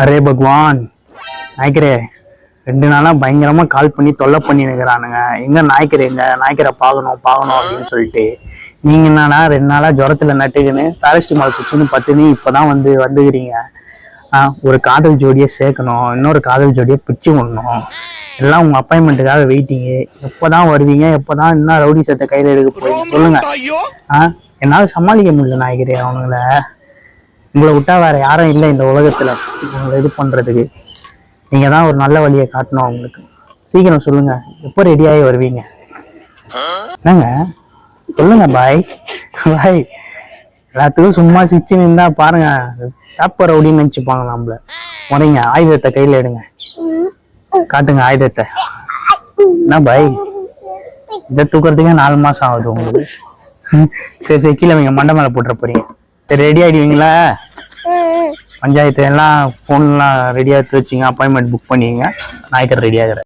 Array பகவான், நாய்க்கரே 2 நாளா பயங்கரமா கால் பண்ணி தொல்லை பண்ணி நிற்கிறானுங்க. எங்க நாய்க்கரை பார்க்கணும் அப்படின்னு சொல்லிட்டு. நீங்க என்னன்னா 2 நாளா ஜுரத்துல நட்டுக்குன்னு பேரஸ்டிமால் குச்சின்னு பத்துன்னு இப்பதான் வந்துக்கிறீங்க. ஒரு காதல் ஜோடியை சேர்க்கணும், இன்னொரு காதல் ஜோடியை பிச்சு விடணும். எல்லாம் உங்க அப்பாயின்மெண்ட்டுக்காக வெயிட்டிங்கு. எப்பதான் வருவீங்க? எப்பதான் இன்னும் ரவுடி சத்தை கையில எடுக்க போறீங்க சொல்லுங்க. என்னால சமாளிக்க முடியல நாய்க்கரே அவனுங்கள. உங்களை விட்டா வேற யாரும் இல்லை இந்த உலகத்துல உங்களை இது பண்றதுக்கு. நீங்க தான் ஒரு நல்ல வழியை காட்டணும் அவங்களுக்கு. சீக்கிரம் சொல்லுங்க, எப்போ ரெடியாகி வருவீங்க? என்னங்க சொல்லுங்க பாய். பாய் எல்லாத்துக்கும் சும்மா சிச்சு நின்றா பாருங்க, சாப்பர் அப்படின்னு நினைச்சுப்பாங்க நம்மள. முறைங்க ஆயுதத்தை கையில எடுங்க, காட்டுங்க ஆயுதத்தை. என்ன பாய், இதை தூக்குறதுக்கே 4 மாசம் ஆகுது உங்களுக்கு. சரி கீழே வைங்க, மண்டை மேல போட்டுற போறீங்க. சரி ரெடி ஆயிடுவீங்களா? பஞ்சாயத்து எல்லாம் ஃபோன்லாம் ரெடியாக எடுத்து வச்சிங்க, அப்பாயின்மெண்ட் புக் பண்ணிங்க. நாய்க்கர் ரெடி ஆகிற